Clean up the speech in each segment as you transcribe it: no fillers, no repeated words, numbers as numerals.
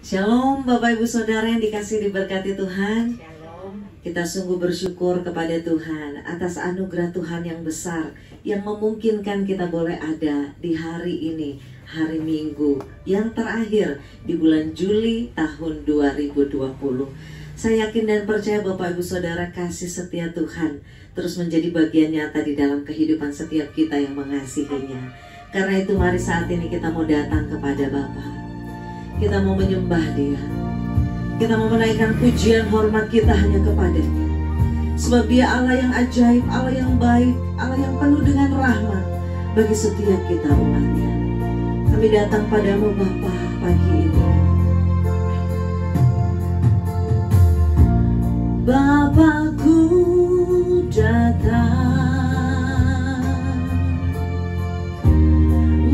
Shalom Bapak Ibu Saudara yang dikasih diberkati Tuhan. Shalom. Kita sungguh bersyukur kepada Tuhan atas anugerah Tuhan yang besar yang memungkinkan kita boleh ada di hari ini, hari Minggu yang terakhir di bulan Juli tahun 2020. Saya yakin dan percaya Bapak Ibu Saudara kasih setia Tuhan terus menjadi bagian nyata di dalam kehidupan setiap kita yang mengasihinya. Karena itu mari saat ini kita mau datang kepada Bapa. Kita mau menyembah Dia. Kita mau menaikkan pujian hormat kita hanya kepada-Nya. Sebab Dia Allah yang ajaib, Allah yang baik, Allah yang penuh dengan rahmat bagi setiap kita umat-Nya. Kami datang padamu Bapa pagi ini. Bapakku datang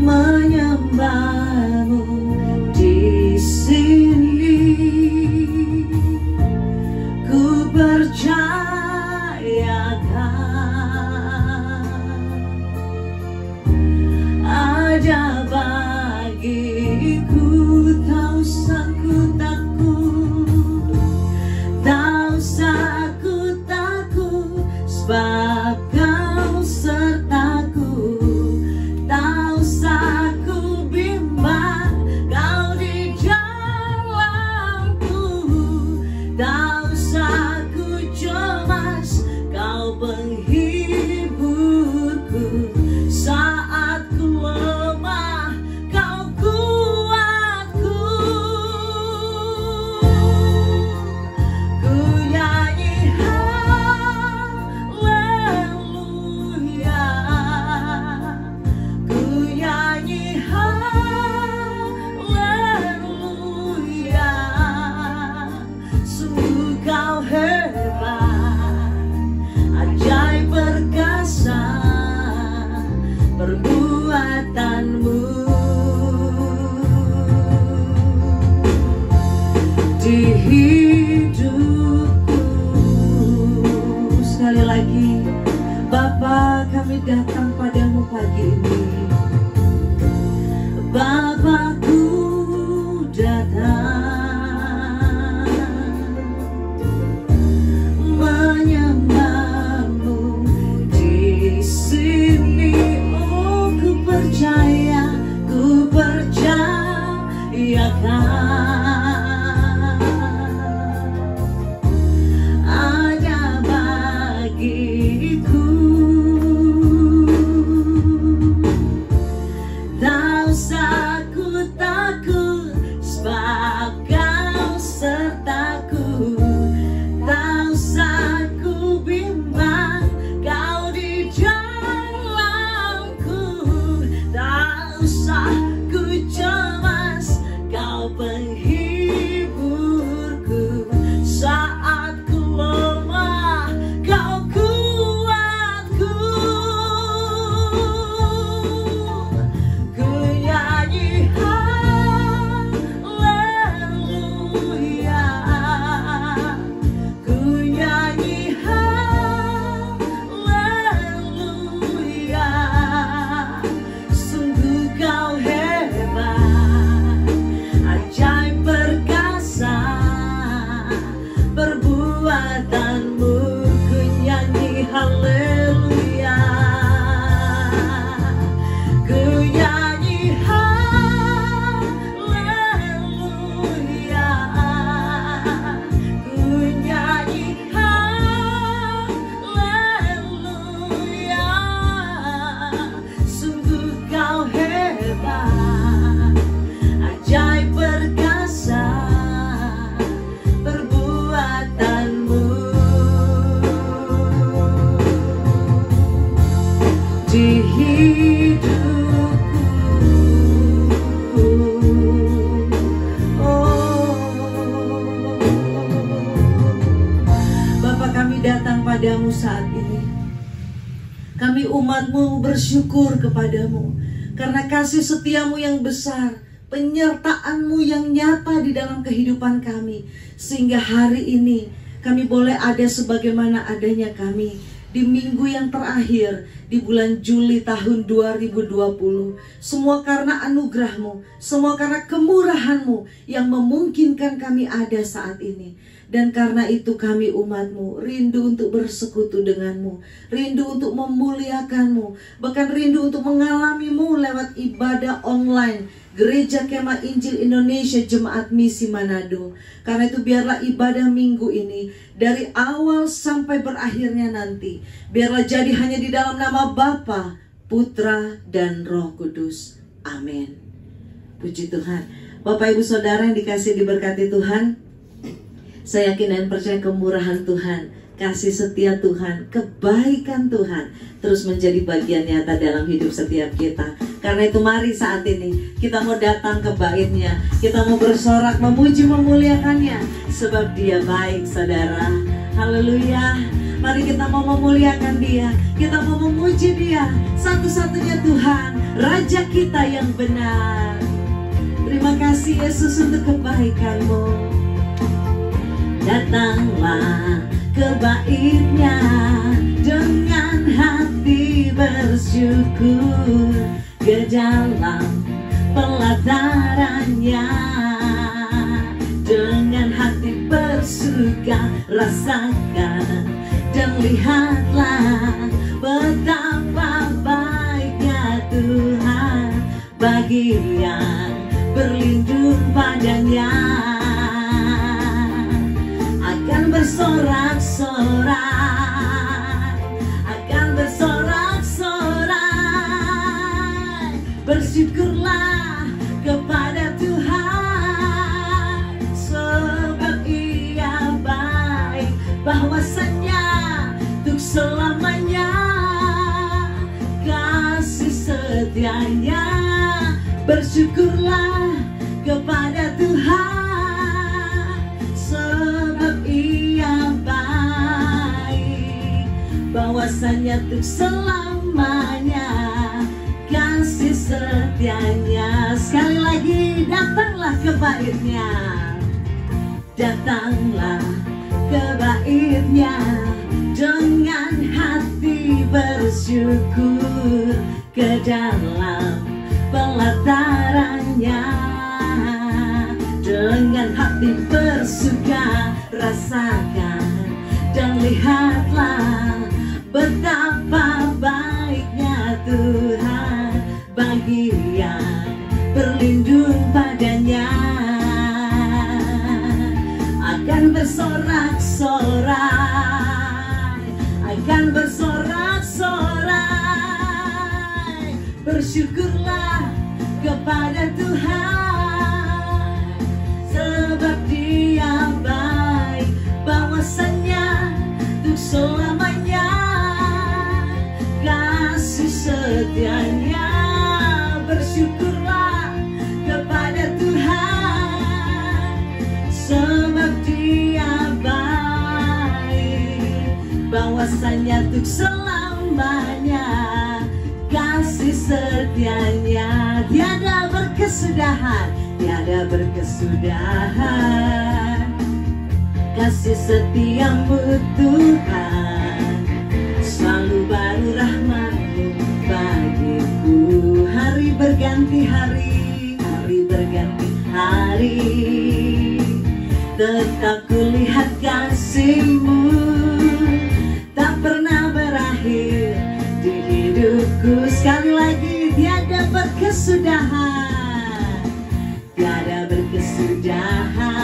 menyembahmu di sini. Ku percayakan ada bagiku, tak usah ku takut, tak usah ku takut, sebab Kau sertaku. Tak usah ku bimbang, Kau di dalamku. Tak usah ku cemas, Kau penghiburku. Saat ku lemah, Kau kuatku. Ku nyanyi haleluya, ku nyanyi haleluya. Sungguh Kau hebat, ajaib perkasa perbuatanmu. Di hidupku sekali lagi Bapa, kami datang padamu pagi ini. Bapakku datang menyembahmu di sini. Oh, ku percayakan ada bagiku. Tak usah ku takut, sebab Kau sertaku. Tak usah ku bimbang, Kau di dalamku. Tak usah ku cemas, Kau penghiburku. Saat ku lemah, Kau kuatku. Ku nyanyi haleluya, ku nyanyi haleluya. Sungguh Kau hebat, ajaib perkasa perbuatanmu. Ku nyanyi haleluya, ku nyanyi haleluya, ku nyanyi haleluya. Sungguh Kau hebat, ajaib perkasa perbuatanmu. Di hidupku, oh Bapa, kami datang padamu saat ini. Kami umat-Mu bersyukur kepadamu karena kasih setiamu yang besar, penyertaan-Mu yang nyata di dalam kehidupan kami, sehingga hari ini kami boleh ada sebagaimana adanya kami di minggu yang terakhir di bulan Juli tahun 2020. Semua karena anugerah-Mu, semua karena kemurahan-Mu yang memungkinkan kami ada saat ini. Dan karena itu kami umat-Mu rindu untuk bersekutu dengan-Mu, rindu untuk memuliakan-Mu, bahkan rindu untuk mengalami-Mu lewat ibadah online Gereja Kemah Injil Indonesia Jemaat Misi Manado. Karena itu biarlah ibadah minggu ini dari awal sampai berakhirnya nanti, biarlah jadi hanya di dalam nama Bapa, Putra, dan Roh Kudus. Amin. Puji Tuhan. Bapak Ibu Saudara yang dikasihi diberkati Tuhan, saya yakin dan percaya kemurahan Tuhan, kasih setia Tuhan, kebaikan Tuhan terus menjadi bagian nyata dalam hidup setiap kita. Karena itu mari saat ini kita mau datang ke bait-Nya, kita mau bersorak, memuji, memuliakannya, sebab Dia baik, saudara. Haleluya. Mari kita mau memuliakan Dia, kita mau memuji Dia, satu-satunya Tuhan, Raja kita yang benar. Terima kasih Yesus untuk kebaikan-Mu. Datanglah ke bait-Nya dengan hati bersyukur, ke dalam pelataran-Nya dengan hati bersuka. Rasakan dan lihatlah betapa baiknya Tuhan bagi yang berlindung padanya. Akan bersorak-sorak, akan bersorak-sorak. Bersyukurlah kepada Tuhan, sebab Ia baik, bahwasanya untuk selamanya kasih setianya. Bersyukurlah kepada Tuhan, sebab Ia baik, bahwasanya untuk selamanya kasih setianya. Sekali lagi, datanglah ke bait-Nya, datanglah ke bait-Nya dengan hati bersyukur, ke dalam pelataran-Nya dengan hati bersuka. Rasakan dan lihatlah betapa baiknya Tuhan bagi yang berlindung padanya. Akan bersorak-sorak, akan bersorak-sorak. Bersyukurlah kepada Tuhan, sebab Dia baik, bahwasanya untuk selamanya kasih setianya. Bersyukurlah kepada Tuhan, sebab Dia baik, bahwasanya untuk selamanya kasih setianya. Tiada berkesudahan, tiada berkesudahan kasih setiamu Tuhan. Selalu baru rahmat-Mu bagiku. Hari berganti hari, hari berganti hari, tetap kulihat kasih-Mu tak pernah berakhir di hidupku. Sekali lagi, tiada berkesudahan, tiada berkesudahan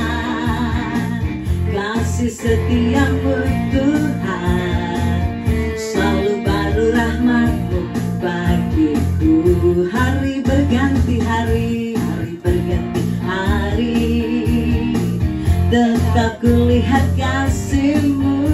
kasih setiamu Tuhan. Selalu baru rahmat-Mu bagiku. Hari berganti hari, hari berganti hari, tetap kulihat kasih-Mu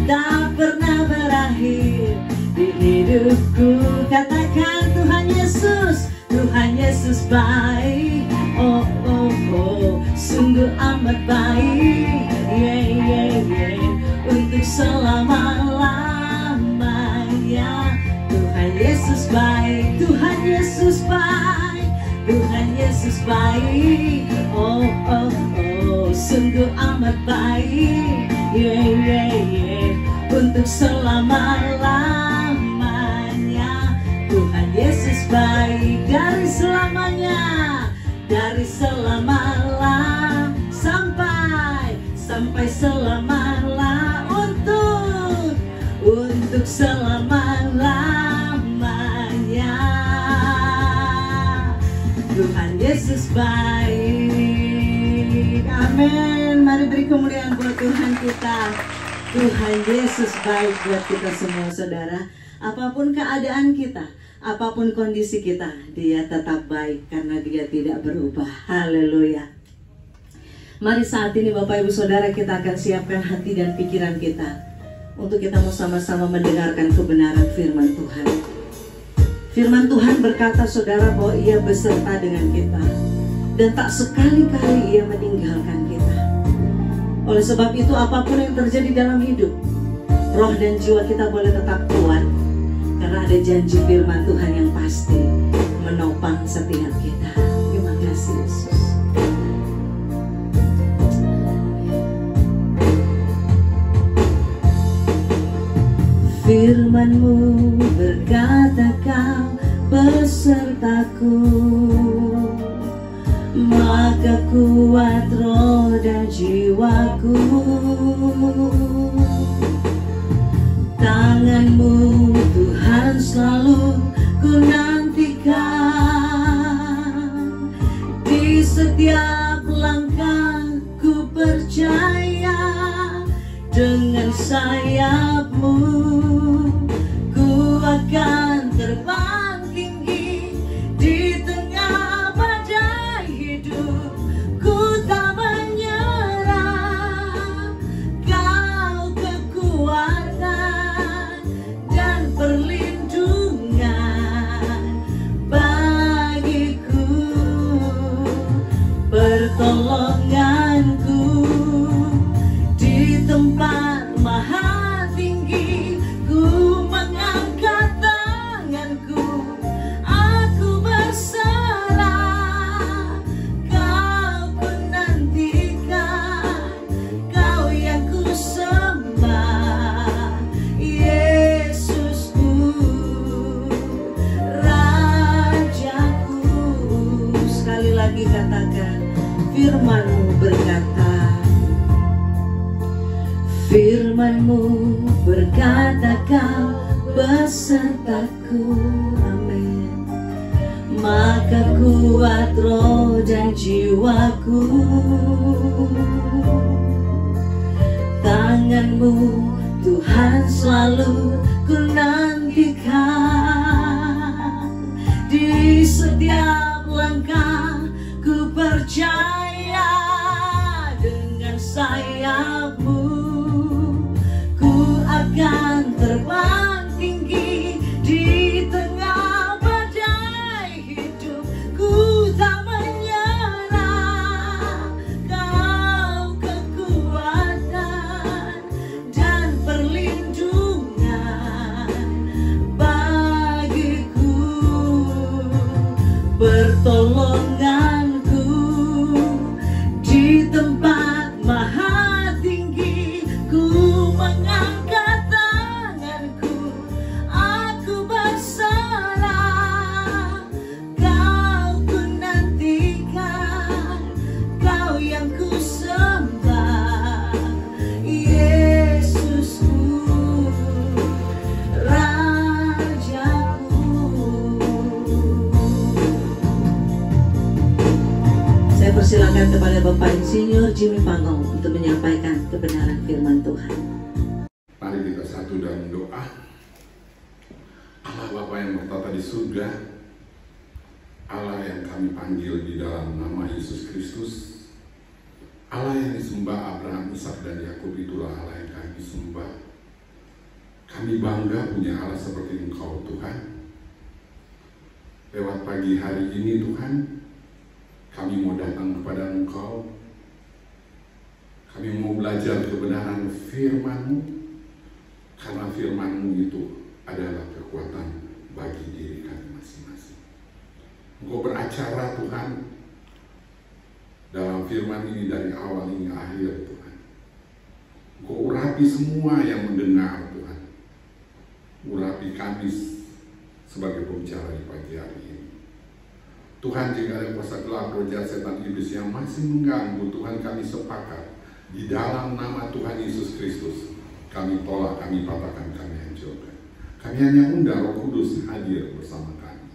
tak pernah berakhir di hidupku. Katakan Tuhan Yesus, Tuhan Yesus baik. Oh, oh, oh, sungguh amat baik. Yeah, yeah, yeah. Untuk selama-lamanya Tuhan Yesus baik, Tuhan Yesus baik, Tuhan Yesus baik. Oh, oh, oh, sungguh amat baik. Yeah, yeah, yeah. Untuk untuk selama-lamanya. Tuhan Yesus baik dari selamanya, dari selama-lamanya sampai selama-lamanya, untuk selama-lamanya. Tuhan Yesus baik. Amin. Mari beri kemuliaan buat Tuhan kita. Tuhan Yesus baik buat kita semua, saudara. Apapun keadaan kita, apapun kondisi kita, Dia tetap baik karena Dia tidak berubah. Haleluya. Mari saat ini Bapak Ibu Saudara, kita akan siapkan hati dan pikiran kita untuk kita mau sama-sama mendengarkan kebenaran firman Tuhan. Firman Tuhan berkata, saudara, bahwa Ia beserta dengan kita dan tak sekali-kali Ia meninggalkan kita. Oleh sebab itu, apapun yang terjadi dalam hidup, roh dan jiwa kita boleh tetap kuat karena ada janji firman Tuhan yang pasti menopang setiap kita. Terima kasih Yesus. Firman-Mu berkata, Kau besertaku, maka kuat roh dan jiwaku. Tangan-Mu Tuhan selalu ku nantikan, di setiap langkah ku percaya. Dengan sayap-Mu ku akan terbang tinggi di tengah badai hidup. Ku tak menyerah, Kau kekuatan dan perlindungan bagiku, pertolonganku di tempat maha tinggi. Ku mengangkat tanganku, aku berserah. Kau ku nantikan, Kau yang ku sembah, Yesusku, Rajaku. Sekali lagi katakan, firman-Mu berkata, firman-Mu berkata, Kau besertaku. Amin. Maka kuat roh dan jiwaku. Tangan-Mu Tuhan selalu ku nantikan, di setiap langkah ku percaya. Dengan sayap-Mu akan terbang tinggi di tengah badai hidup. Ku tak menyerah, Kau kekuatan dan perlindungan bagiku, pertolonganku di tempat maha tinggi. Ku mengangkat tanganku, aku berserah. Kau ku nantikan, Kau yang ku sembah, Yesusku, Rajaku. Saya persilakan kepada Bapak Insinyur Jimmy Pangong untuk menyampaikan kebenaran firman Tuhan. Mari kita satu dalam doa. Allah Bapa yang bertata di surga, Allah yang kami panggil di dalam nama Yesus Kristus, Allah yang disembah Abraham, Ishak dan Yakub, itulah Allah yang kami sembah. Kami bangga punya Allah seperti Engkau Tuhan. Lewat pagi hari ini Tuhan, kami mau datang kepada Engkau. Kami mau belajar kebenaran firman-Mu, karena firman-Mu itu adalah kekuatan bagi diri kami masing-masing. Engkau beracara Tuhan dalam firman ini dari awal hingga akhir Tuhan. Engkau urapi semua yang mendengar Tuhan. bagi kami sebagai pembicara di pagi hari ini. Tuhan, jika ada kuasa gelap roh jahat setan iblis yang masih mengganggu, Tuhan, kami sepakat di dalam nama Tuhan Yesus Kristus, kami tolak, kami patahkan, kami hancurkan. Kami hanya undang Roh Kudus hadir bersama kami.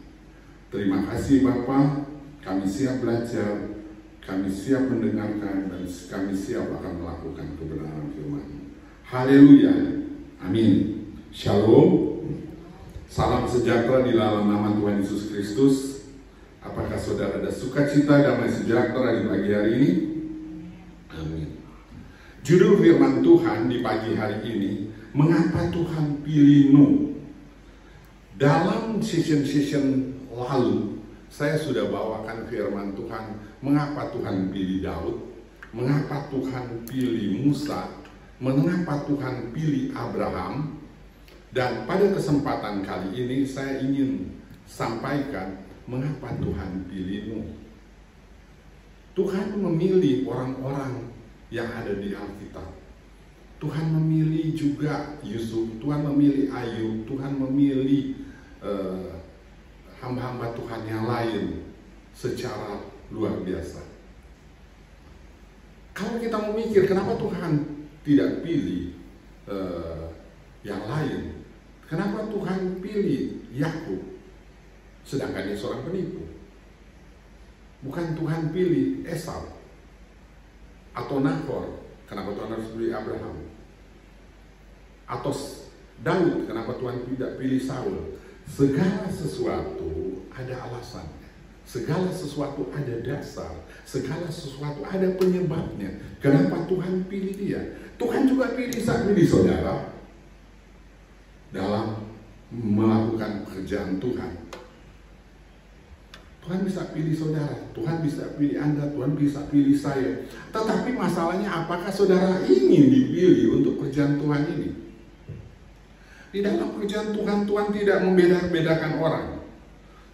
Terima kasih Bapa, kami siap belajar, kami siap mendengarkan, dan kami siap akan melakukan kebenaran firman-Mu. Haleluya, amin. Shalom, salam sejahtera di dalam nama Tuhan Yesus Kristus. Apakah saudara ada sukacita, damai sejahtera di pagi hari ini? Amin. Judul firman Tuhan di pagi hari ini, mengapa Tuhan pilih Nuh? Dalam session lalu, saya sudah bawakan firman Tuhan, mengapa Tuhan pilih Daud, mengapa Tuhan pilih Musa, mengapa Tuhan pilih Abraham. Dan pada kesempatan kali ini saya ingin sampaikan mengapa Tuhan pilih Nuh. Tuhan memilih orang-orang yang ada di Alkitab. Tuhan memilih juga Yusuf, Tuhan memilih Ayub, Tuhan memilih hamba-hamba Tuhan yang lain secara luar biasa. Kalau kita memikir kenapa Tuhan tidak pilih yang lain, kenapa Tuhan pilih Yakub sedangkan dia seorang penipu? Bukan Tuhan pilih Esau atau Nahor, kenapa Tuhan harus pilih Abraham? Atau Daud, kenapa Tuhan tidak pilih Saul? Segala sesuatu ada alasannya, segala sesuatu ada dasar, segala sesuatu ada penyebabnya. Kenapa Tuhan pilih dia? Tuhan juga pilih saudara dalam melakukan pekerjaan Tuhan. Tuhan bisa pilih saudara, Tuhan bisa pilih Anda, Tuhan bisa pilih saya. Tetapi masalahnya, apakah saudara ingin dipilih untuk pekerjaan Tuhan ini? Di dalam pekerjaan Tuhan, Tuhan tidak membeda-bedakan orang.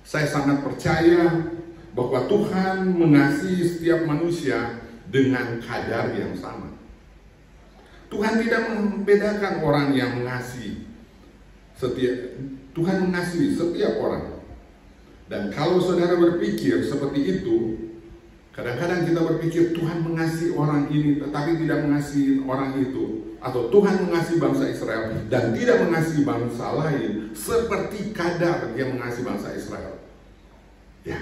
Saya sangat percaya bahwa Tuhan mengasihi setiap manusia dengan kadar yang sama. Tuhan tidak membedakan orang yang mengasihi. Tuhan mengasihi setiap orang. Dan kalau saudara berpikir seperti itu, kadang-kadang kita berpikir Tuhan mengasihi orang ini tetapi tidak mengasihi orang itu, atau Tuhan mengasihi bangsa Israel dan tidak mengasihi bangsa lain seperti kadar dia mengasihi bangsa Israel. Ya,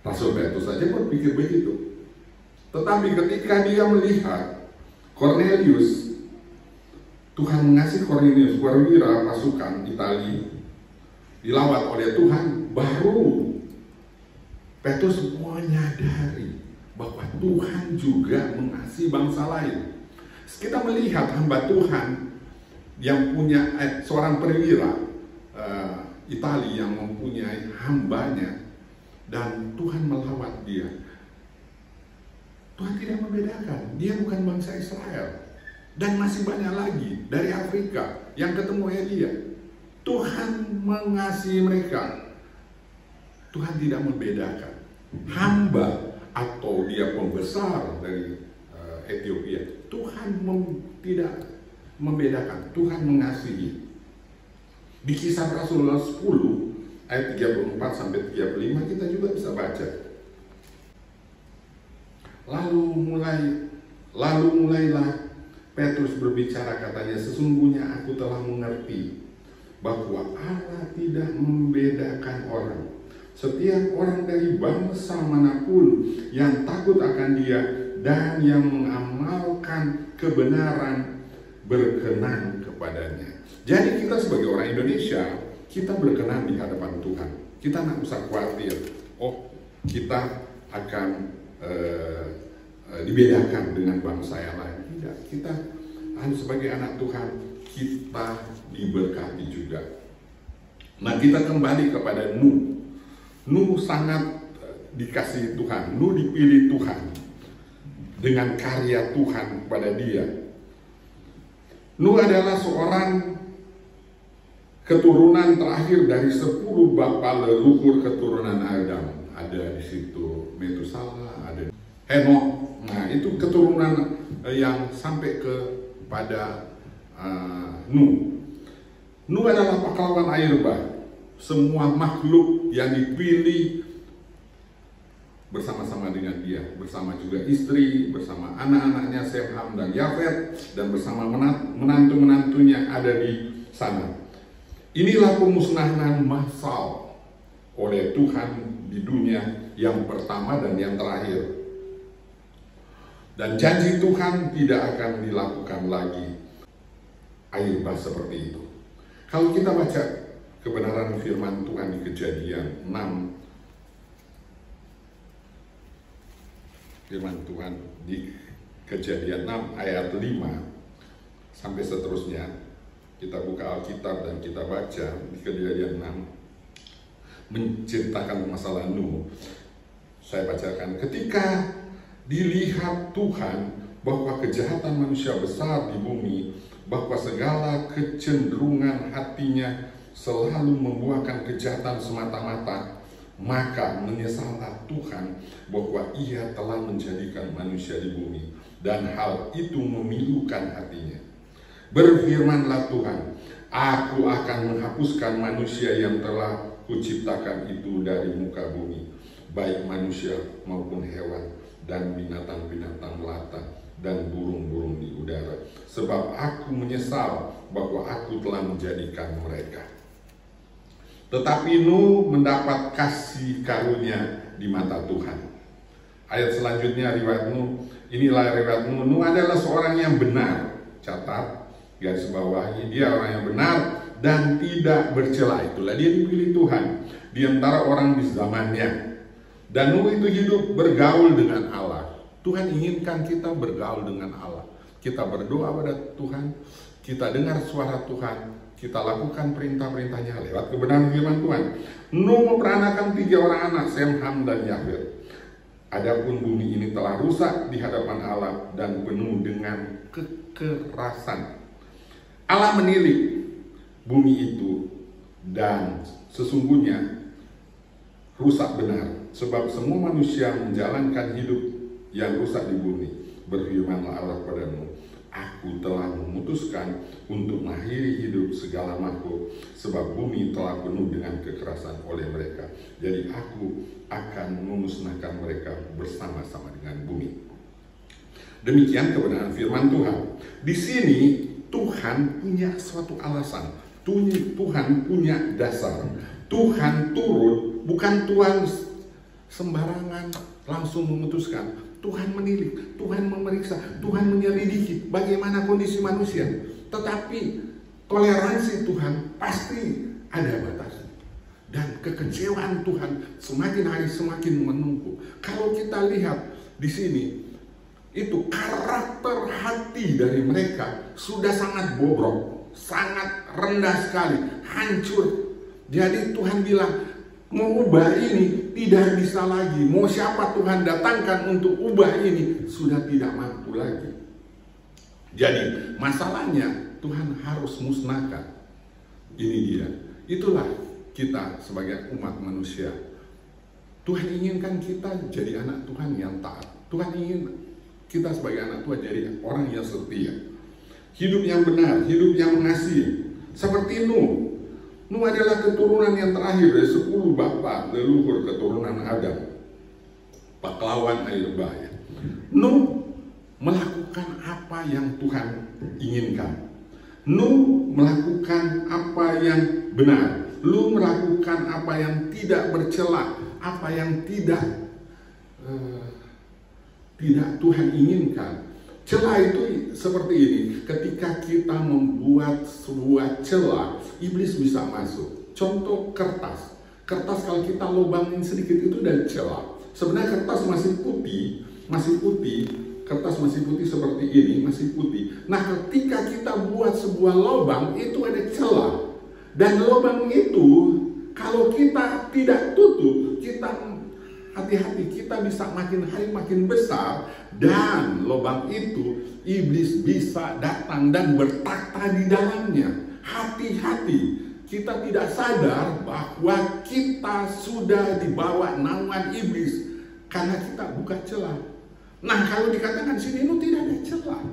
Rasul Petrus saja berpikir begitu. Tetapi ketika dia melihat Cornelius, Tuhan mengasihi Cornelius, perwira pasukan Italia, dilawat oleh Tuhan, baru Petrus menyadari bahwa Tuhan juga mengasihi bangsa lain. Kita melihat hamba Tuhan yang punya seorang perwira Italia yang mempunyai hambanya, dan Tuhan melawat dia. Tuhan tidak membedakan, dia bukan bangsa Israel. Dan masih banyak lagi dari Afrika yang ketemu Elia. Tuhan mengasihi mereka. Tuhan tidak membedakan hamba atau dia pembesar dari Ethiopia. Tuhan tidak membedakan. Tuhan mengasihi. Di Kisah Rasulullah 10 ayat 34 sampai 35 kita juga bisa baca. Lalu mulailah Petrus berbicara, katanya, sesungguhnya aku telah mengerti bahwa Allah tidak membedakan orang. Setiap orang dari bangsa manapun yang takut akan Dia dan yang mengamalkan kebenaran berkenan kepadanya. Jadi kita sebagai orang Indonesia, kita berkenan di hadapan Tuhan. Kita nggak usah khawatir, oh kita akan dibedakan dengan bangsa yang lain. Tidak, kita sebagai anak Tuhan, kita diberkati juga. Nah, kita kembali kepada Nuh. Nuh sangat dikasihi Tuhan. Nuh dipilih Tuhan dengan karya Tuhan pada dia. Nuh adalah seorang keturunan terakhir dari 10 bapa leluhur keturunan Adam. Ada di situ Metusalah, ada Henokh. Nah, itu keturunan yang sampai kepada Nuh. Nuh adalah pahlawan air bah. Semua makhluk yang dipilih bersama-sama dengan dia, bersama juga istri, bersama anak-anaknya Sem, Ham, dan Yafet, dan bersama menantu-menantunya ada di sana. Inilah pemusnahan massal oleh Tuhan di dunia yang pertama dan yang terakhir. Dan janji Tuhan tidak akan dilakukan lagi air bah seperti itu. Kalau kita baca kebenaran firman Tuhan di Kejadian 6, firman Tuhan di Kejadian 6 ayat 5 sampai seterusnya, kita buka Alkitab dan kita baca di Kejadian 6 menceritakan masalah Nuh. Saya bacakan, ketika dilihat Tuhan bahwa kejahatan manusia besar di bumi, bahwa segala kecenderungan hatinya selalu membuahkan kejahatan semata-mata, maka menyesallah Tuhan bahwa ia telah menjadikan manusia di bumi, dan hal itu memilukan hatinya. Berfirmanlah Tuhan, aku akan menghapuskan manusia yang telah kuciptakan itu dari muka bumi, baik manusia maupun hewan, dan binatang-binatang melata, dan burung-burung di udara, sebab aku menyesal bahwa aku telah menjadikan mereka. Tetapi Nuh mendapat kasih karunia di mata Tuhan. Ayat selanjutnya riwayat Nuh, inilah riwayat Nuh. Nuh adalah seorang yang benar. Catat, garis bawahi, dia orang yang benar dan tidak bercela. Itulah dia dipilih Tuhan di antara orang di zamannya. Dan Nuh itu hidup bergaul dengan Allah. Tuhan inginkan kita bergaul dengan Allah. Kita berdoa pada Tuhan, kita dengar suara Tuhan, kita lakukan perintah-perintahnya lewat kebenaran firman Tuhan. Nuh memperanakan 3 orang anak, Sem, Ham, dan Yafet. Adapun bumi ini telah rusak di hadapan Allah dan penuh dengan kekerasan. Allah menilik bumi itu dan sesungguhnya rusak benar, sebab semua manusia menjalankan hidup yang rusak di bumi. Berfirmanlah Allah kepada Nuh, aku telah memutuskan untuk mengakhiri hidup segala makhluk, sebab bumi telah penuh dengan kekerasan oleh mereka. Jadi aku akan memusnahkan mereka bersama-sama dengan bumi. Demikian kebenaran firman Tuhan. Di sini Tuhan punya suatu alasan. Tuhan punya dasar. Tuhan turun, bukan Tuhan sembarangan langsung memutuskan. Tuhan menilik, Tuhan memeriksa, Tuhan menyelidiki bagaimana kondisi manusia. Tetapi toleransi Tuhan pasti ada batasnya. Dan kekecewaan Tuhan semakin hari semakin menumpuk. Kalau kita lihat di sini, itu karakter hati dari mereka sudah sangat bobrok, sangat rendah sekali, hancur. Jadi Tuhan bilang, mau ubah ini tidak bisa lagi. Mau siapa Tuhan datangkan untuk ubah ini sudah tidak mampu lagi. Jadi masalahnya Tuhan harus musnahkan. Ini dia. Itulah kita sebagai umat manusia. Tuhan inginkan kita jadi anak Tuhan yang taat. Tuhan ingin kita sebagai anak Tuhan jadi orang yang setia. Hidup yang benar, hidup yang mengasihi. Seperti Nuh. Nuh adalah keturunan yang terakhir dari 10 bapa leluhur keturunan Adam. Pahlawan air bah. Nuh melakukan apa yang Tuhan inginkan. Nuh melakukan apa yang benar. Nuh melakukan apa yang tidak bercela, apa yang tidak Tuhan inginkan. Celah itu seperti ini, ketika kita membuat sebuah celah, iblis bisa masuk. Contoh kertas. Kertas kalau kita lubangin sedikit itu dari celah. Sebenarnya kertas masih putih, kertas masih putih seperti ini, masih putih. Nah, ketika kita buat sebuah lubang, itu ada celah. Dan lubang itu, kalau kita tidak tutup, kita hati-hati, kita bisa makin hari makin besar. Dan lubang itu, iblis bisa datang dan bertakhta di dalamnya. Hati-hati, kita tidak sadar bahwa kita sudah dibawa naungan iblis karena kita buka celah. Nah, kalau dikatakan sini itu tidak ada celah.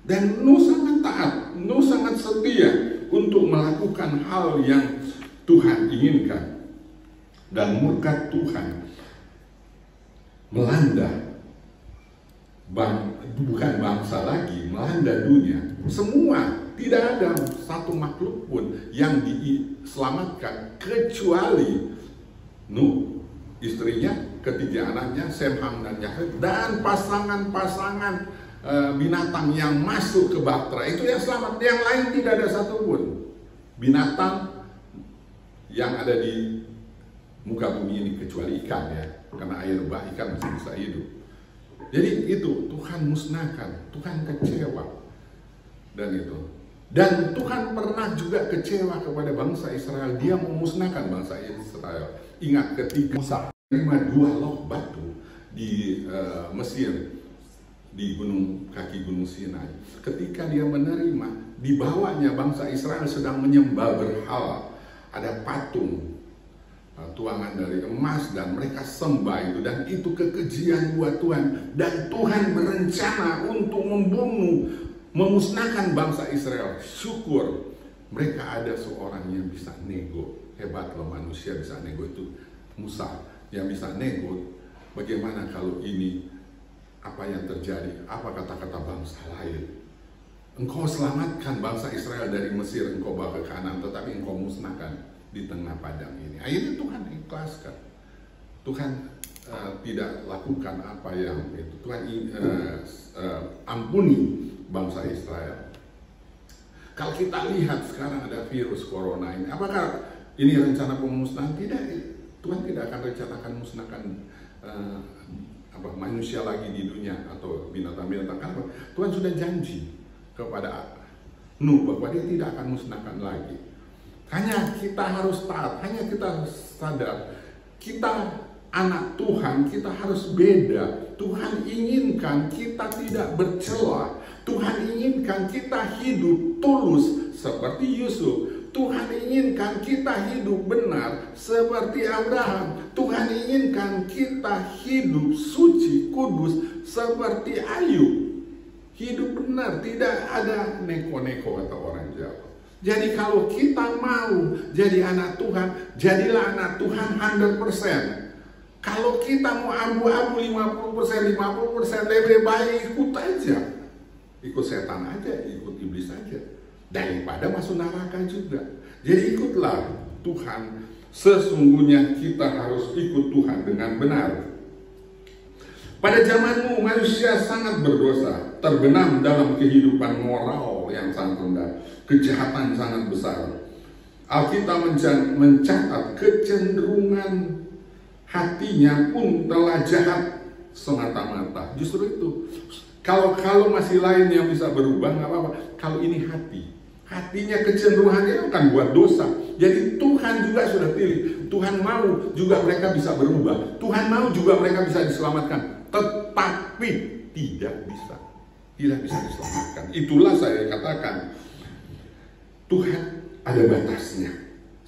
Dan Nuh sangat taat, Nuh sangat setia untuk melakukan hal yang Tuhan inginkan. Dan murka Tuhan melanda bukan bangsa lagi, melanda dunia. Semua, tidak ada satu makhluk pun yang diselamatkan kecuali Nuh, istrinya, ketiga anaknya, Sem, Ham, dan Yafet, dan pasangan-pasangan binatang yang masuk ke bahtera itu yang selamat. Yang lain tidak ada satupun binatang yang ada di muka bumi ini kecuali ikan, ya, karena air bah ikan masih bisa hidup. Jadi itu Tuhan musnahkan, Tuhan kecewa dan Tuhan pernah juga kecewa kepada bangsa Israel. Dia memusnahkan bangsa Israel. Ingat ketika Musa menerima 2 log batu di Mesir, di kaki gunung Sinai. Ketika dia menerima, dibawanya bangsa Israel sedang menyembah berhala. Ada patung tuangan dari emas dan mereka sembah itu, dan itu kekejian buat Tuhan. Dan Tuhan berencana untuk memusnahkan bangsa Israel. Syukur mereka ada seorang yang bisa nego. Hebat loh manusia bisa nego, itu Musa yang bisa nego. Bagaimana kalau ini apa yang terjadi? Apa kata-kata bangsa lain? Engkau selamatkan bangsa Israel dari Mesir, engkau bawa ke Kanan, tetapi engkau musnahkan di tengah padang ini. Akhirnya Tuhan ikhlaskan. Tuhan tidak lakukan apa yang itu. Tuhan ampuni bangsa Israel. Kalau kita lihat sekarang ada virus corona ini, apakah ini rencana pemusnahan? Tidak. Tuhan tidak akan rencanakan musnahkan manusia lagi di dunia atau binatang-binatang. Karena Tuhan sudah janji kepada Nuh bahwa dia tidak akan musnahkan lagi. Hanya kita harus taat, hanya kita harus sadar, kita anak Tuhan, kita harus beda. Tuhan inginkan kita tidak bercela. Tuhan inginkan kita hidup tulus seperti Yusuf. Tuhan inginkan kita hidup benar seperti Abraham. Tuhan inginkan kita hidup suci, kudus seperti Ayub. Hidup benar, tidak ada neko-neko kata orang Jawa. Jadi kalau kita mau jadi anak Tuhan, jadilah anak Tuhan 100%. Kalau kita mau abu-abu 50%, 50% lebih baik ikut aja. Ikut setan aja, ikut iblis aja. Daripada masuk neraka juga. Jadi ikutlah Tuhan. Sesungguhnya kita harus ikut Tuhan dengan benar. Pada zamanmu manusia sangat berdosa, terbenam dalam kehidupan moral yang sangat rendah. Kejahatan sangat besar. Alkitab mencatat kecenderungan hatinya pun telah jahat semata-mata. Justru itu. Kalau masih lain yang bisa berubah nggak apa-apa. Kalau ini hatinya kecenderungannya akan buat dosa. Jadi Tuhan juga sudah pilih. Tuhan mau juga mereka bisa berubah. Tuhan mau juga mereka bisa diselamatkan. Tetapi tidak bisa diselamatkan. Itulah saya katakan, Tuhan ada batasnya.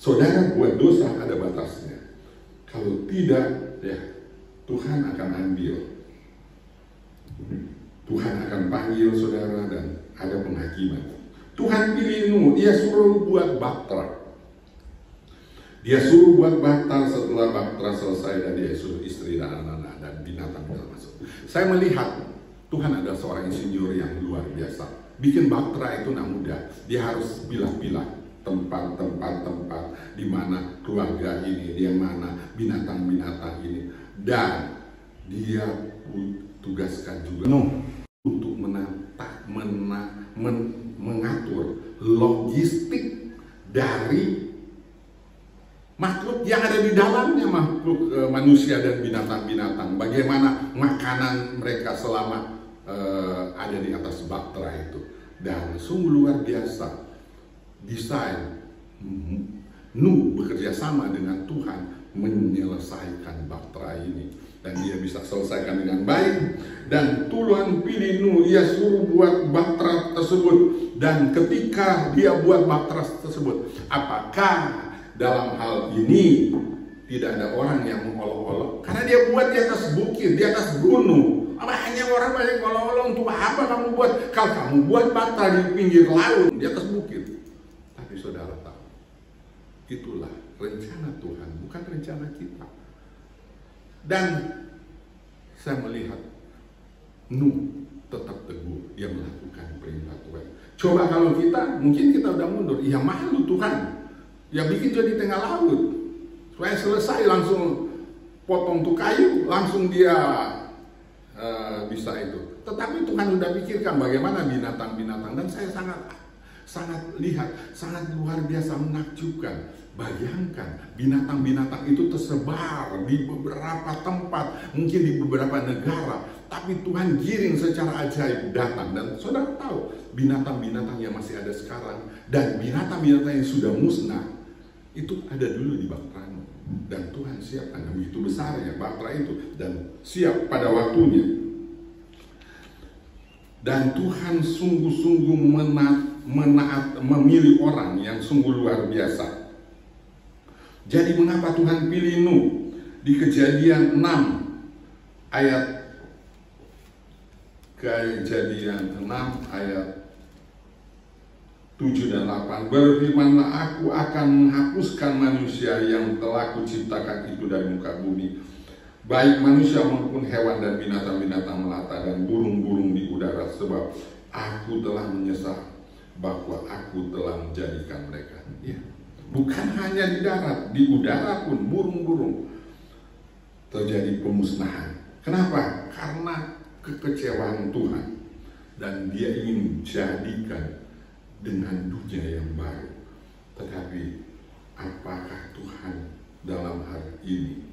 Saudara buat dosa ada batasnya. Kalau tidak, ya Tuhan akan ambil. Tuhan akan panggil saudara dan ada penghakiman. Tuhan pilih Nuh, dia suruh buat bahtera. Dia suruh buat bahtera, setelah bahtera selesai dan dia suruh istri dan anak-anak dan binatang masuk. Saya melihat Tuhan ada seorang insinyur yang luar biasa. Bikin bahtera itu tidak mudah. Dia harus pilah-pilah tempat di mana keluarga ini, dia mana binatang-binatang ini, dan dia tugaskan juga untuk mengatur logistik dari makhluk yang ada di dalamnya, makhluk manusia dan binatang-binatang. Bagaimana makanan mereka selama ada di atas bahtera itu. Dan sungguh luar biasa desain. Nuh bekerja sama dengan Tuhan menyelesaikan bahtera ini. Dan dia bisa selesaikan dengan baik. Dan Tuhan pilih Nuh, dia suruh buat bahtera tersebut. Dan ketika dia buat bahtera tersebut, apakah dalam hal ini tidak ada orang yang mengolok-olok? Karena dia buat di atas bukit, di atas gunung. Banyak orang banyak olok-olok, untuk apa kamu kamu buat bata di pinggir laut, di atas bukit. Tapi saudara tahu, itulah rencana Tuhan, bukan rencana kita. Dan saya melihat Nuh tetap teguh, ia melakukan perintah Tuhan. Coba kalau kita, mungkin kita udah mundur. Ya malu Tuhan, ya bikin jadi tengah laut, supaya selesai langsung potong tuh kayu, langsung dia bisa itu. Tetapi Tuhan udah pikirkan bagaimana binatang-binatang, dan saya sangat lihat, sangat luar biasa menakjubkan. Bayangkan binatang-binatang itu tersebar di beberapa tempat, mungkin di beberapa negara, tapi Tuhan giring secara ajaib datang. Dan saudara tahu, binatang-binatang yang masih ada sekarang dan binatang-binatang yang sudah musnah itu ada dulu di Bahtera Nuh. Dan Tuhan siapkan, begitu besarnya Bahtera itu, dan siap pada waktunya. Dan Tuhan sungguh-sungguh memilih orang yang sungguh luar biasa. Jadi mengapa Tuhan pilih Nuh? Di Kejadian 6 ayat 7 dan 8, berfirmanlah, aku akan menghapuskan manusia yang telah kuciptakan itu dari muka bumi, baik manusia maupun hewan dan binatang-binatang melata dan burung-burung di udara, sebab aku telah menyesal bahwa aku telah menjadikan mereka. Ya. Bukan hanya di darat, di udara pun burung-burung terjadi pemusnahan. Kenapa? Karena kekecewaan Tuhan, dan dia ingin jadikan dengan dunia yang baru. Tetapi apakah Tuhan dalam hal ini,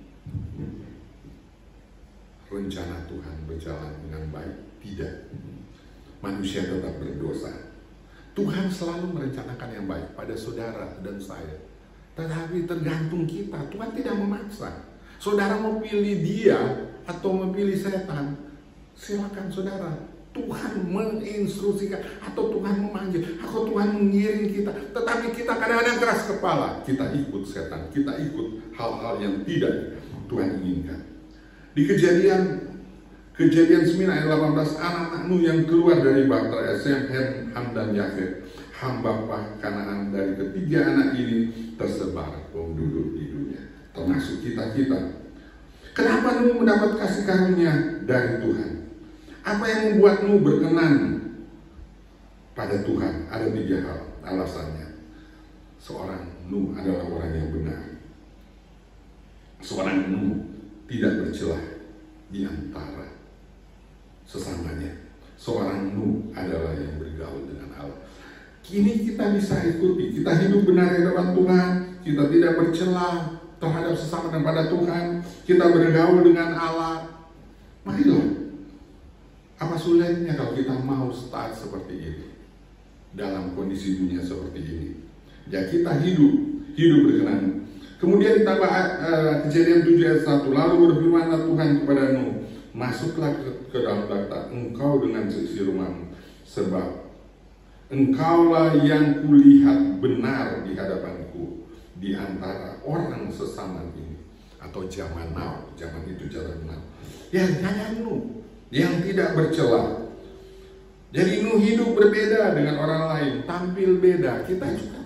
rencana Tuhan berjalan dengan baik? Tidak. Manusia tetap berdosa. Tuhan selalu merencanakan yang baik pada saudara dan saya. Tetapi tergantung kita. Tuhan tidak memaksa. Saudara mau pilih dia atau memilih setan, silakan saudara. Tuhan menginstruksikan, atau Tuhan memanggil, atau Tuhan mengiring kita. Tetapi kita kadang-kadang keras kepala. Kita ikut setan, kita ikut hal-hal yang tidak Tuhan inginkan. Di Kejadian 9 ayat 18, anak-anak Nuh yang keluar dari Bahtera, Sem, Ham, dan Yafet, hamba Kanaan, dari ketiga anak ini tersebar penduduk di dunia, termasuk kita-kita. Kenapa Nuh mendapat kasih karunia dari Tuhan? Apa yang membuat Nuh berkenan pada Tuhan? Ada 3 hal alasannya. Seorang Nuh adalah orang yang benar. Seorang Nuh tidak bercelah di antara sesamanya. Seorang Nuh adalah yang bergaul dengan Allah. Kini kita bisa ikuti, kita hidup benar di hadapan Tuhan, kita tidak bercelah terhadap sesama dan pada Tuhan, kita bergaul dengan Allah. Marilah. Apa sulitnya kalau kita mau start seperti ini, dalam kondisi dunia seperti ini? Ya, kita hidup berkenan. Kemudian ditambah Kejadian 7 ayat 1, lalu berfirmanlah Tuhan kepada Nuh, masuklah ke dalam bata, engkau dengan seisi rumahmu, sebab engkaulah yang kulihat benar di hadapanku di antara orang sesama ini. Atau zaman now, zaman itu zaman now. Ya, hanya Nuh yang tidak bercela. Jadi Nuh hidup berbeda dengan orang lain, tampil beda. Kita juga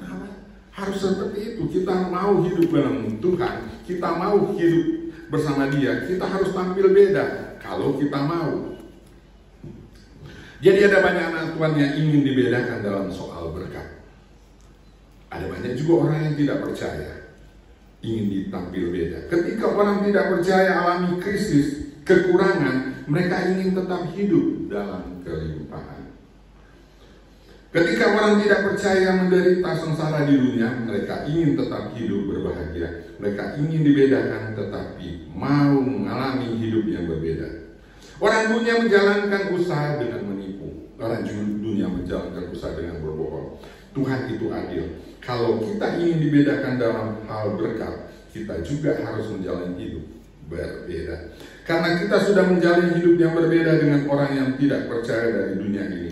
harus seperti itu. Kita mau hidup dalam Tuhan, kita mau hidup bersama Dia, kita harus tampil beda kalau kita mau. Jadi ada banyak anak Tuhan yang ingin dibedakan dalam soal berkat. Ada banyak juga orang yang tidak percaya, ingin ditampil beda. Ketika orang tidak percaya alami krisis, kekurangan, mereka ingin tetap hidup dalam kelimpahan. Ketika orang tidak percaya menderita sengsara di dunia, mereka ingin tetap hidup berbahagia. Mereka ingin dibedakan tetapi mau mengalami hidup yang berbeda. Orang dunia menjalankan usaha dengan menipu. Orang dunia menjalankan usaha dengan berbohong. Tuhan itu adil. Kalau kita ingin dibedakan dalam hal berkat, kita juga harus menjalani hidup berbeda. Karena kita sudah menjalani hidup yang berbeda dengan orang yang tidak percaya dari dunia ini,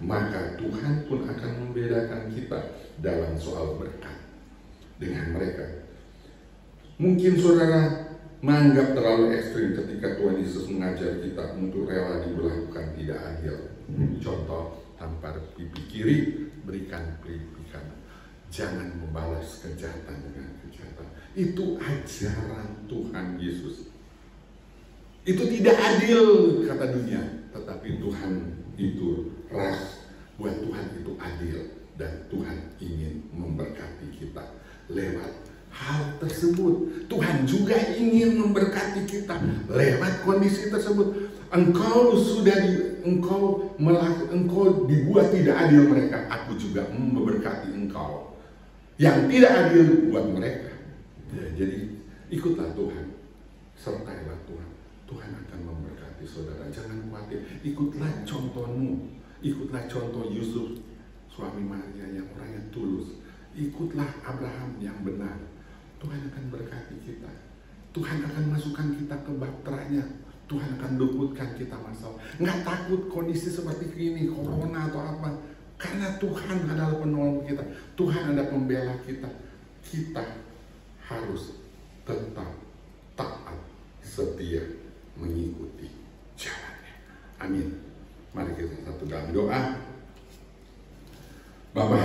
maka Tuhan pun akan membedakan kita dalam soal berkat dengan mereka. Mungkin saudara menganggap terlalu ekstrim ketika Tuhan Yesus mengajar kita untuk rela diberlakukan tidak adil. Contoh, kiri, berikan berikan. Jangan membalas kejahatan dengan kejahatan. Itu ajaran Tuhan Yesus. Itu tidak adil kata dunia, tetapi Tuhan itu ras. Buat Tuhan itu adil, dan Tuhan ingin memberkati kita lewat hal tersebut. Tuhan juga ingin memberkati kita lewat kondisi tersebut. Engkau dibuat tidak adil mereka, aku juga memberkati engkau. Yang tidak adil buat mereka. Ya, jadi ikutlah Tuhan, sertailah Tuhan. Tuhan akan memberkati saudara. Jangan khawatir. Ikutlah contohmu. Ikutlah contoh Yusuf, suami Maria yang orangnya tulus. Ikutlah Abraham yang benar. Tuhan akan berkati kita. Tuhan akan masukkan kita ke bapteranya. Tuhan akan luputkan kita masalah. Nggak takut kondisi seperti ini, corona atau apa. Karena Tuhan adalah penolong kita. Tuhan ada pembela kita. Kita harus tetap taat, setia, mengikuti jalannya. Amin. Mari kita satu dalam doa. Bapa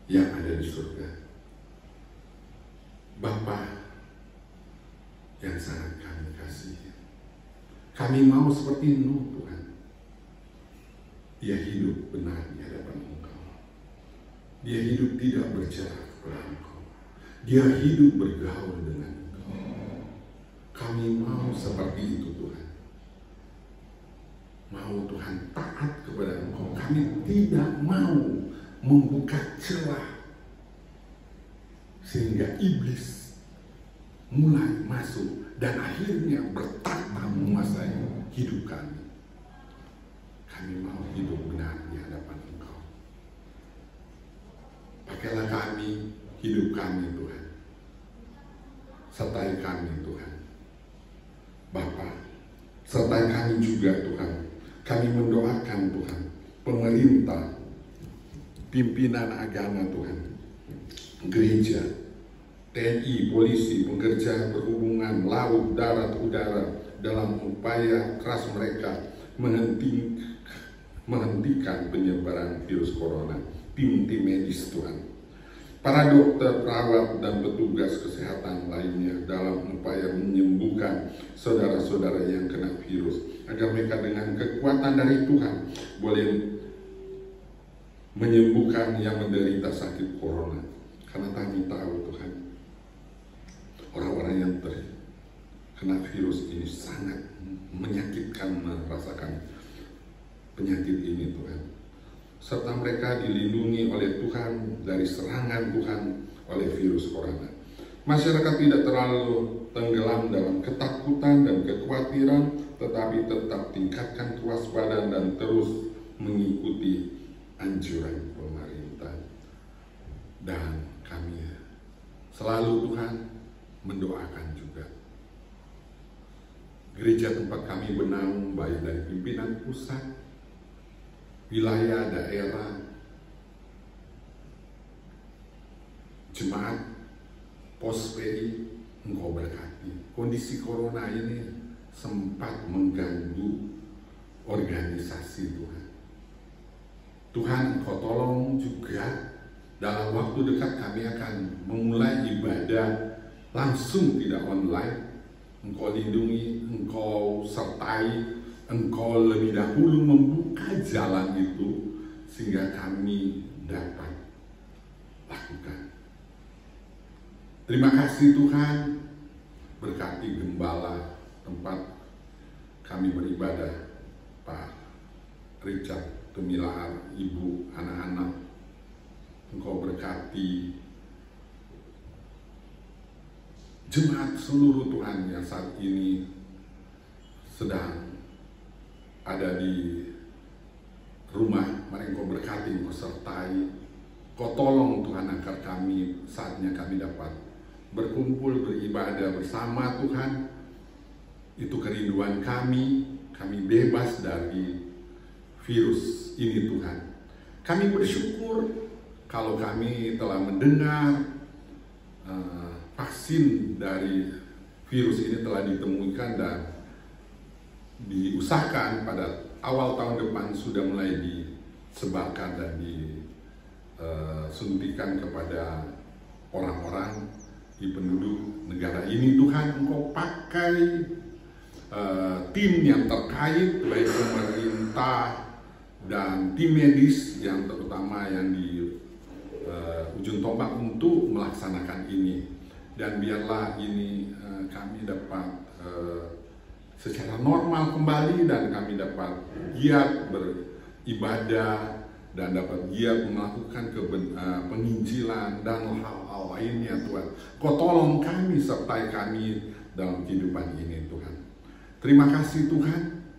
yang ada di surga, Bapa yang sangat kami kasihi, kami mau seperti Nuh Tuhan. Dia hidup benar di hadapan Engkau. Dia hidup tidak berjarak kepada Engkau. Dia hidup bergaul dengan Engkau. Kami mau seperti itu Tuhan. Mau Tuhan taat kepada Engkau. Kami tidak mau membuka celah sehingga iblis mulai masuk dan akhirnya bertahta menguasai hidup kami. Kami mau hidup benar di hadapan Engkau. Pakailah kami, hidup kami Tuhan. Sertai kami Tuhan. Bapa, sertai kami juga Tuhan. Kami mendoakan Tuhan, pemerintah, pimpinan agama Tuhan, gereja, TNI, polisi, pekerja perhubungan, laut, darat, udara, dalam upaya keras mereka menghentikan penyebaran virus corona. Tim-tim medis Tuhan, para dokter, perawat, dan petugas kesehatan lainnya dalam upaya menyembuhkan saudara-saudara yang kena virus, agar mereka dengan kekuatan dari Tuhan boleh menyembuhkan yang menderita sakit corona. Karena kami tahu Tuhan, orang-orang yang terkena virus ini sangat menyakitkan merasakan penyakit ini Tuhan. Serta mereka dilindungi oleh Tuhan dari serangan Tuhan oleh virus corona. Masyarakat tidak terlalu tenggelam dalam ketakutan dan kekhawatiran, tetapi tetap tingkatkan kewaspadaan dan terus mengikuti anjuran pemerintah. Dan kami selalu Tuhan mendoakan juga gereja tempat kami bernaung, baik dari pimpinan pusat, wilayah, daerah, jemaat, pos PI, Engkau berkati. Kondisi corona ini sempat mengganggu organisasi Tuhan. Tuhan, Engkau tolong juga dalam waktu dekat kami akan memulai ibadah langsung, tidak online. Engkau lindungi, Engkau sertai, Engkau lebih dahulu membuka jalan itu sehingga kami dapat lakukan. Terima kasih Tuhan, berkati gembala tempat kami beribadah, Pak Richard Tumilaar, Ibu, anak-anak. Engkau berkati jemaat seluruh Tuhan yang saat ini sedang ada di rumah. Mari Engkau berkati, Engkau sertai, Kau tolong Tuhan agar kami saatnya kami dapat berkumpul beribadah bersama Tuhan. Itu kerinduan kami bebas dari virus ini Tuhan. Kami bersyukur kalau kami telah mendengar vaksin dari virus ini telah ditemukan dan diusahakan pada awal tahun depan sudah mulai disebarkan dan disuntikan kepada orang-orang di penduduk negara ini. Tuhan, Engkau pakai tim yang terkait, baik pemerintah dan tim medis yang terutama yang di ujung tombak untuk melaksanakan ini. Dan biarlah ini kami dapat secara normal kembali, dan kami dapat giat beribadah dan dapat giat melakukan penginjilan dan hal-hal lainnya. Tuhan, Kau tolong kami, sertai kami dalam kehidupan ini Tuhan. Terima kasih Tuhan.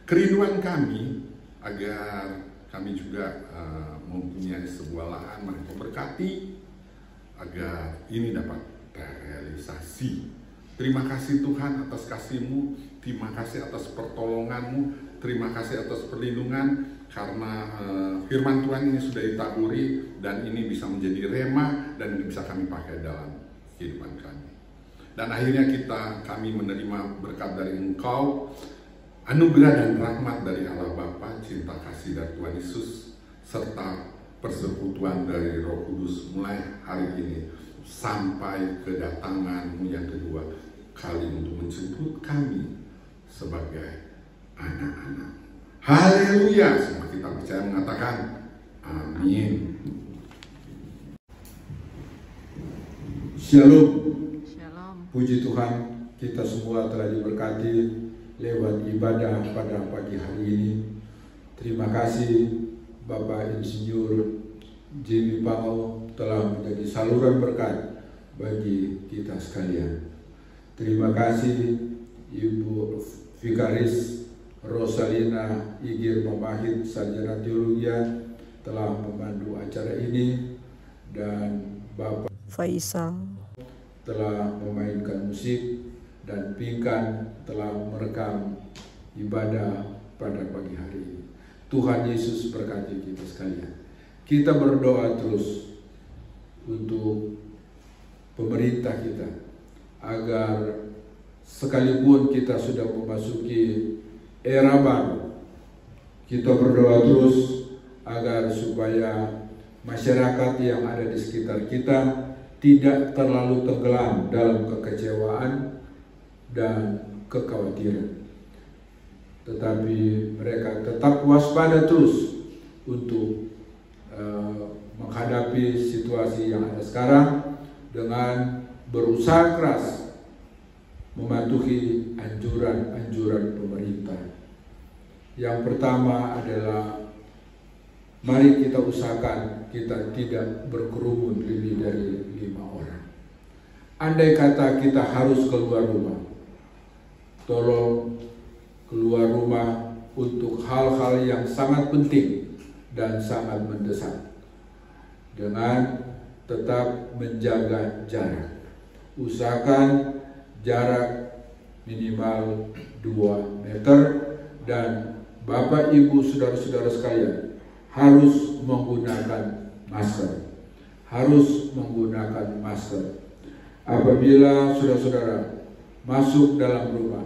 Kerinduan kami agar kami juga mempunyai sebuah lahan, mari Kau berkati agar ini dapat terrealisasi. Terima kasih Tuhan atas kasih-Mu, terima kasih atas pertolongan-Mu, terima kasih atas perlindungan, karena firman Tuhan ini sudah ditaburi dan ini bisa menjadi rema dan bisa kami pakai dalam kehidupan kami. Dan akhirnya kami menerima berkat dari Engkau, anugerah dan rahmat dari Allah Bapa, cinta kasih dari Tuhan Yesus, serta persekutuan dari Roh Kudus mulai hari ini sampai kedatangan-Mu yang kedua kali untuk menjemput kami sebagai anak-anak. Haleluya! Semua kita percaya mengatakan amin. Shalom. Puji Tuhan, kita semua telah diberkati lewat ibadah pada pagi hari ini. Terima kasih Bapak Insinyur Jimmy Pao telah menjadi saluran berkat bagi kita sekalian. Terima kasih Ibu Vikaris Rosalina Igir Mamahit, sarjana teologi, telah memandu acara ini, dan Bapak Faisal telah memainkan musik, dan Pinkan telah merekam ibadah pada pagi hari ini. Tuhan Yesus berkati kita sekalian. Kita berdoa terus untuk pemerintah kita, agar sekalipun kita sudah memasuki era baru, kita berdoa terus agar supaya masyarakat yang ada di sekitar kita tidak terlalu tenggelam dalam kekecewaan dan kekhawatiran, tetapi mereka tetap waspada terus untuk menghadapi situasi yang ada sekarang dengan berusaha keras mematuhi anjuran-anjuran pemerintah. Yang pertama adalah mari kita usahakan kita tidak berkerumun lebih dari 5 orang. Andai kata kita harus keluar rumah, tolong keluar rumah untuk hal-hal yang sangat penting dan sangat mendesak, dengan tetap menjaga jarak. Usahakan jarak minimal 2 meter, dan Bapak Ibu saudara-saudara sekalian harus menggunakan masker. Harus menggunakan masker. Apabila saudara-saudara masuk dalam rumah,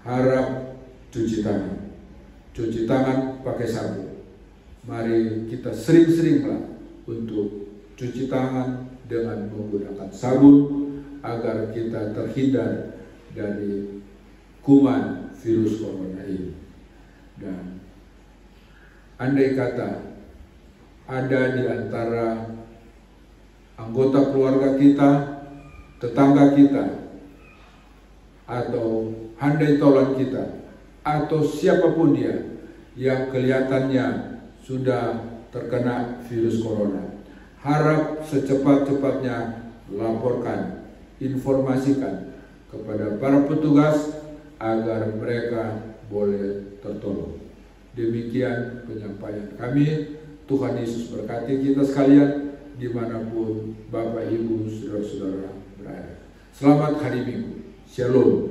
harap cuci tangan. Cuci tangan pakai sabun. Mari kita sering-seringlah untuk cuci tangan dengan menggunakan sabun, agar kita terhindar dari kuman virus corona ini. Dan andai kata ada di antara anggota keluarga kita, tetangga kita, atau handai tolan kita, atau siapapun dia yang kelihatannya sudah terkena virus corona, harap secepat-cepatnya laporkan, informasikan kepada para petugas agar mereka boleh tertolong. Demikian penyampaian kami. Tuhan Yesus berkati kita sekalian dimanapun Bapak Ibu saudara-saudara berada. Selamat hari Minggu. Shalom.